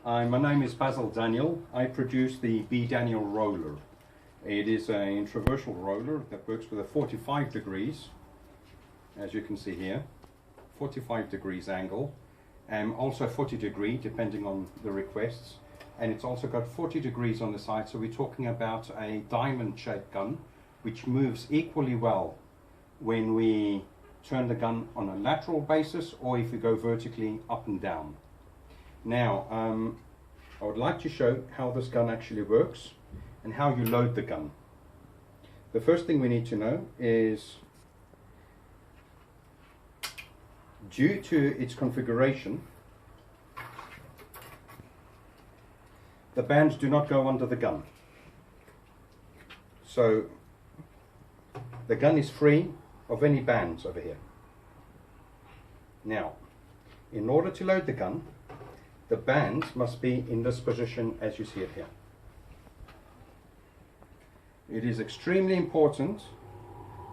My name is Basil Daniel. I produce the B. Daniel roller. It is an intraversal roller that works with a 45 degrees, as you can see here, 45 degrees angle, and also 40 degree depending on the requests. And it's also got 40 degrees on the side, so we're talking about a diamond shaped gun which moves equally well when we turn the gun on a lateral basis or if we go vertically up and down. Now, I would like to show how this gun actually works and how you load the gun. The first thing we need to know is, due to its configuration, the bands do not go under the gun. So the gun is free of any bands over here. Now, in order to load the gun, the band must be in this position as you see it here. It is extremely important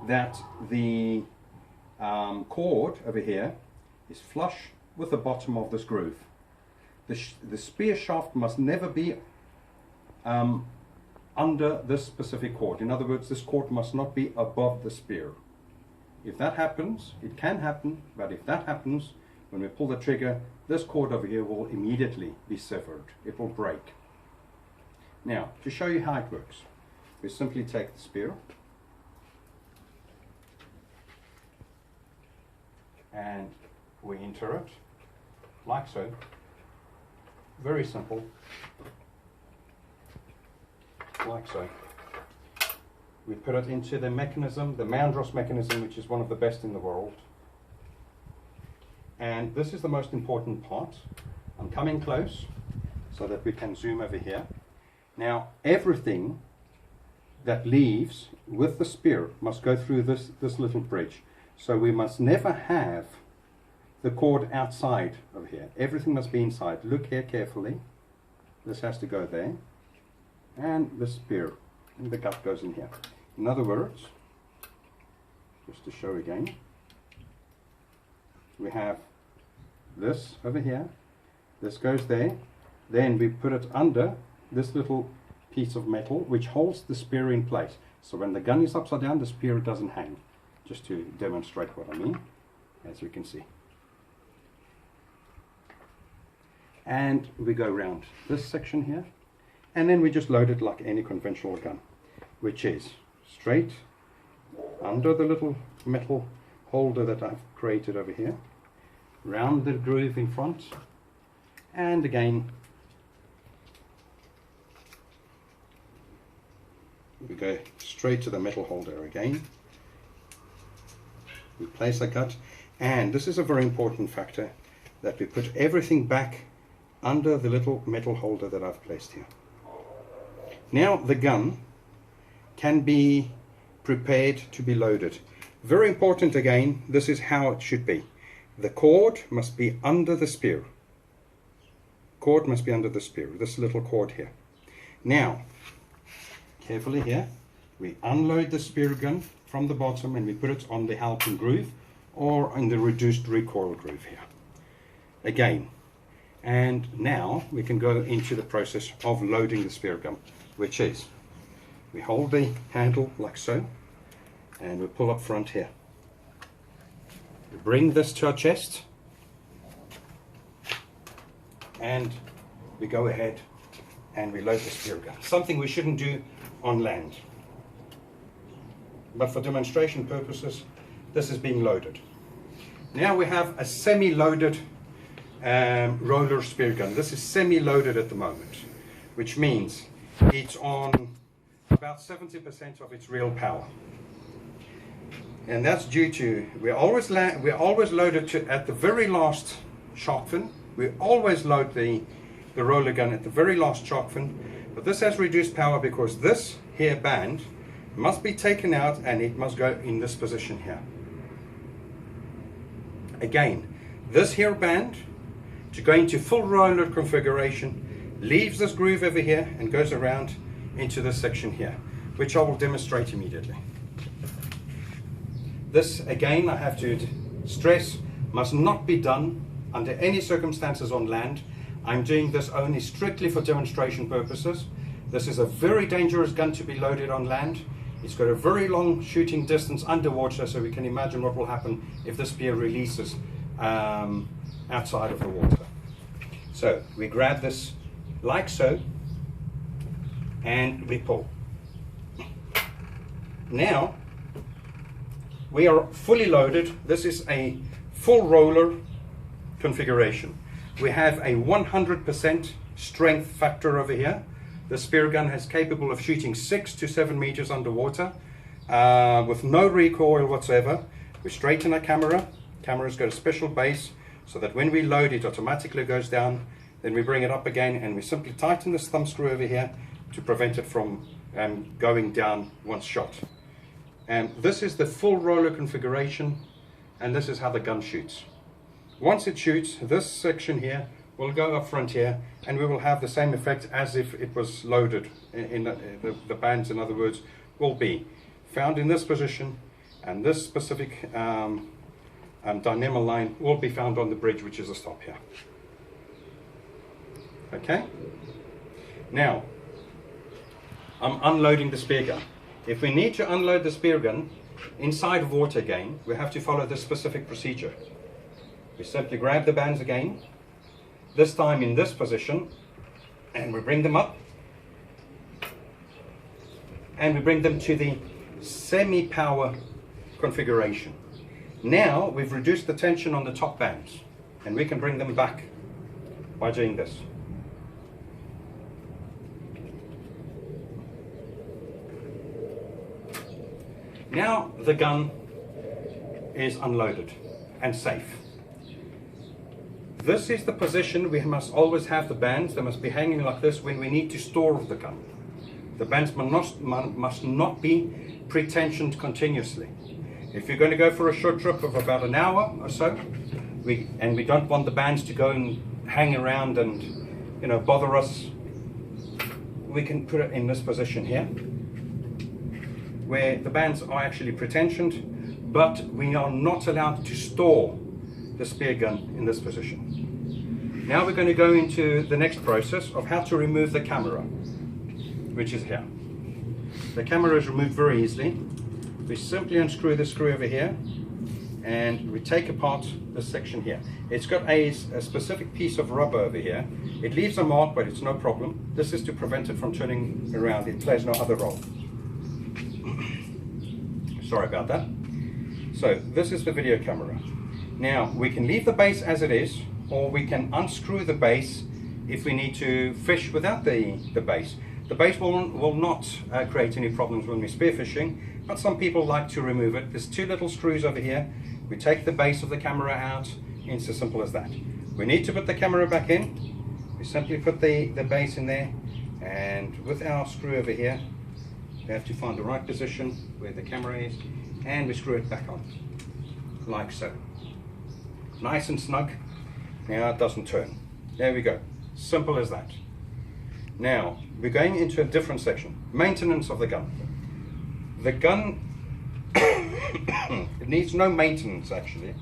that the cord over here is flush with the bottom of this groove. The spear shaft must never be under this specific cord. In other words, this cord must not be above the spear. If that happens, it can happen, but if that happens, when we pull the trigger, this cord over here will immediately be severed. It will break. Now, to show you how it works, we simply take the spear and we enter it like so. Very simple, like so. We put it into the mechanism, the Mandros mechanism, which is one of the best in the world. And this is the most important part. I'm coming close so that we can zoom over here. Now, everything that leaves with the spear must go through this little bridge. So we must never have the cord outside of here. Everything must be inside. Look here carefully. This has to go there. And the spear and the gut goes in here. In other words, just to show again, we have this over here. This goes there. Then we put it under this little piece of metal which holds the spear in place. So when the gun is upside down, the spear doesn't hang. Just to demonstrate what I mean, as you can see. And we go around this section here, and then we just load it like any conventional gun, which is straight under the little metal holder that I've created over here, round the groove in front, and again we go straight to the metal holder again. We place a cut, and this is a very important factor, that we put everything back under the little metal holder that I've placed here. Now the gun can be prepared to be loaded. Very important again, this is how it should be. The cord must be under the spear. Cord must be under the spear, this little cord here. Now, carefully here, we unload the spear gun from the bottom and we put it on the halpin groove or in the reduced recoil groove here. Again, and now we can go into the process of loading the spear gun, which is, we hold the handle like so and we pull up front here. We bring this to our chest and we go ahead and we load the spear gun. Something we shouldn't do on land. But for demonstration purposes, this is being loaded. Now we have a semi-loaded roller spear gun. This is semi-loaded at the moment, which means it's on about 70% of its real power. And that's due to, we always load it at the very last shark fin. We always load the roller gun at the very last shark fin. But this has reduced power because this here band must be taken out and it must go in this position here. Again, this here band, to go into full roller configuration, leaves this groove over here and goes around into this section here, which I will demonstrate immediately. This, again, I have to stress, must not be done under any circumstances on land I'm doing this only strictly for demonstration purposes. This is a very dangerous gun to be loaded on land. It's got a very long shooting distance underwater, so we can imagine what will happen if the spear releases outside of the water. So we grab this like so, and we pull. Now we are fully loaded. This is a full roller configuration. We have a 100% strength factor over here. The Speargun is capable of shooting 6 to 7 meters underwater with no recoil whatsoever. We straighten our camera. Camera's got a special base so that when we load it automatically goes down. Then we bring it up again and we simply tighten this thumb screw over here to prevent it from going down once shot. And this is the full roller configuration, and this is how the gun shoots. Once it shoots, this section here will go up front here, and we will have the same effect as if it was loaded. The bands, in other words, will be found in this position, and this specific dynamo line will be found on the bridge, which is a stop here. Okay? Now, I'm unloading the spear gun. If we need to unload the spear gun inside of water again, we have to follow this specific procedure. We simply grab the bands again, this time in this position, and we bring them up, and we bring them to the semi-power configuration. Now we've reduced the tension on the top bands, and we can bring them back by doing this. Now the gun is unloaded and safe. This is the position we must always have the bands. They must be hanging like this when we need to store the gun. The bands must not be pre-tensioned continuously. If you're going to go for a short trip of about an hour or so, and we don't want the bands to go and hang around and bother us, we can put it in this position here, where the bands are actually pre-tensioned, but we are not allowed to store the spear gun in this position. Now we're going to go into the next process of how to remove the camera, which is here. The camera is removed very easily. We simply unscrew the screw over here, and we take apart this section here. It's got a specific piece of rubber over here. It leaves a mark, but it's no problem. This is to prevent it from turning around. It plays no other role. Sorry about that. So this is the video camera. Now we can leave the base as it is, or we can unscrew the base if we need to fish without the base. The base will not create any problems when we're spearfishing, but some people like to remove it. There's two little screws over here. We take the base of the camera out, and it's as simple as that. We need to put the camera back in. We simply put the base in there, and with our screw over here, we have to find the right position where the camera is, and we screw it back on, like so. Nice and snug. Now it doesn't turn. There we go. Simple as that. Now we're going into a different section. Maintenance of the gun. The gun, it needs no maintenance actually.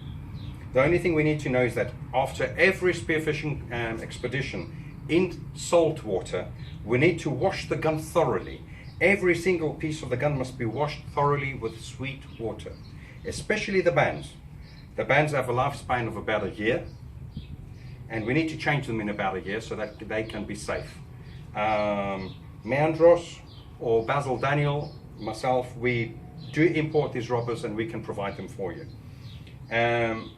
The only thing we need to know is that after every spearfishing expedition in salt water, we need to wash the gun thoroughly. Every single piece of the gun must be washed thoroughly with sweet water, especially the bands. The bands have a lifespan of about a year, and we need to change them in about a year so that they can be safe. Meandros or Basil Daniel, myself, we do import these rubbers and we can provide them for you.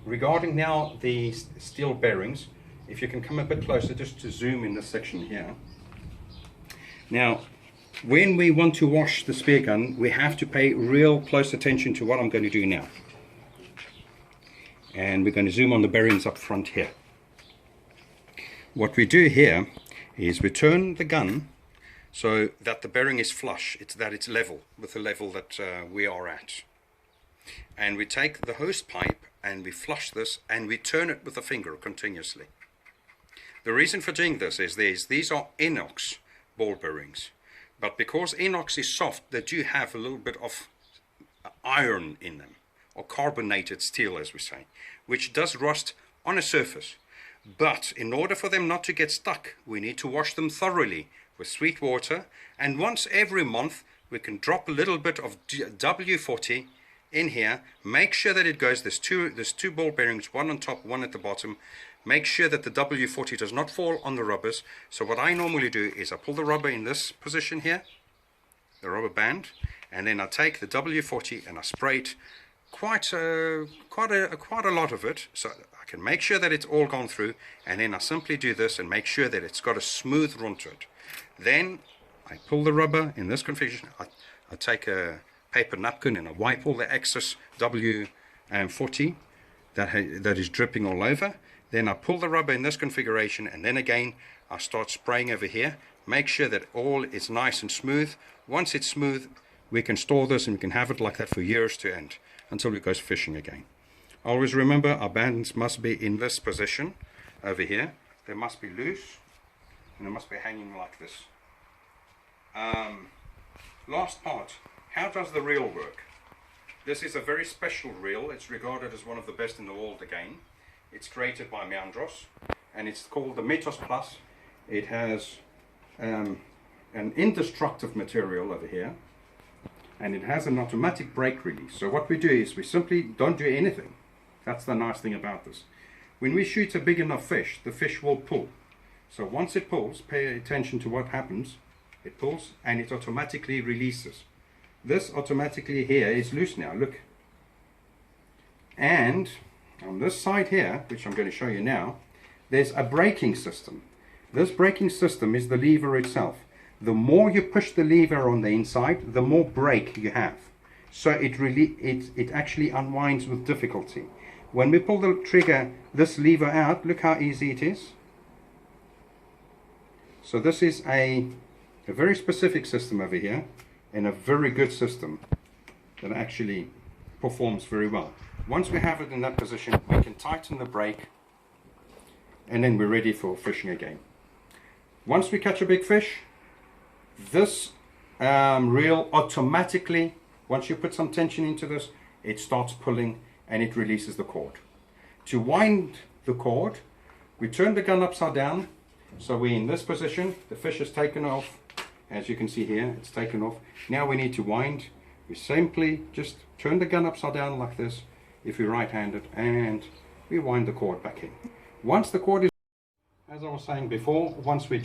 Regarding now the steel bearings, if you can come a bit closer just to zoom in this section here. Now, when we want to wash the spear gun, we have to pay real close attention to what I'm going to do now. And we're going to zoom on the bearings up front here. What we do here is we turn the gun so that the bearing is flush, it's level with the level that we are at. And we take the hose pipe and we flush this and we turn it with the finger continuously. The reason for doing this is these are inox ball bearings, but because inox is soft, they do have a little bit of iron in them, or carbonated steel as we say, which does rust on a surface. But in order for them not to get stuck, we need to wash them thoroughly with sweet water, and once every month we can drop a little bit of W40 in here. Make sure that it goes, there's two ball bearings, one on top, one at the bottom. Make sure that the W40 does not fall on the rubbers. So what I normally do is I pull the rubber in this position here, the rubber band, and then I take the W40 and I spray it quite a lot of it, so I can make sure that it's all gone through, and then I simply do this and make sure that it's got a smooth run to it. Then I pull the rubber in this configuration. I take a paper napkin and I wipe all the excess W40 that is dripping all over. Then I pull the rubber in this configuration, and then again I start spraying over here. Make sure that all is nice and smooth. Once it's smooth, we can store this and we can have it like that for years to end, until it goes fishing again. Always remember, our bands must be in this position over here. They must be loose and they must be hanging like this. Last part, how does the reel work? This is a very special reel. It's regarded as one of the best in the world again. It's created by Meandros, and it's called the Metos Plus. It has an indestructible material over here, and it has an automatic brake release. So what we do is we simply don't do anything. That's the nice thing about this. When we shoot a big enough fish, the fish will pull. So once it pulls, pay attention to what happens. It pulls and it automatically releases. This automatically here is loose now, look. And on this side here, which I'm going to show you now, there's a braking system. This braking system is the lever itself. The more you push the lever on the inside, the more brake you have. So it actually unwinds with difficulty. When we pull the trigger, this lever out, look how easy it is. So this is a very specific system over here, and a very good system that actually performs very well. Once we have it in that position, we can tighten the brake, and then we're ready for fishing again. Once we catch a big fish, this reel automatically, once you put some tension into this, it starts pulling and it releases the cord. To wind the cord, we turn the gun upside down, so we're in this position. The fish is taken off. As you can see here, it's taken off. Now we need to wind. We simply just turn the gun upside down like this, if you're right-handed, and we wind the cord back in. Once the cord is, as I was saying before, once we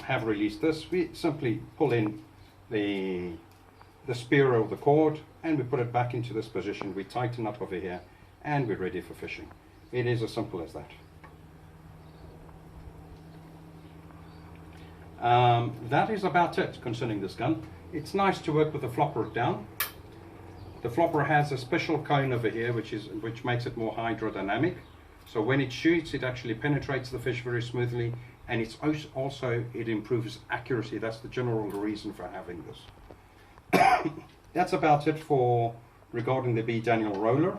have released this, we simply pull in the spear of the cord and we put it back into this position. We tighten up over here and we're ready for fishing. It is as simple as that. That is about it concerning this gun. It's nice to work with the flopper down. The flopper has a special cone over here which makes it more hydrodynamic. So when it shoots, it actually penetrates the fish very smoothly, and it improves accuracy. That's the general reason for having this. That's about it for regarding the B. Daniel roller.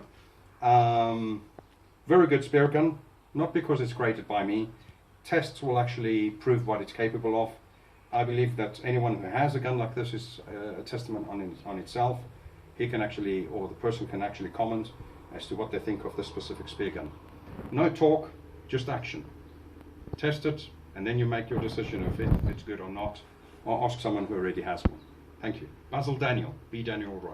Very good spear gun, not because it's created by me. Tests will actually prove what it's capable of. I believe that anyone who has a gun like this is a testament on itself. He can actually, or the person can actually comment as to what they think of this specific spear gun. No talk, just action. Test it, and then you make your decision if it's good or not, or ask someone who already has one. Thank you. Basil Daniel, B. Daniel Rowe.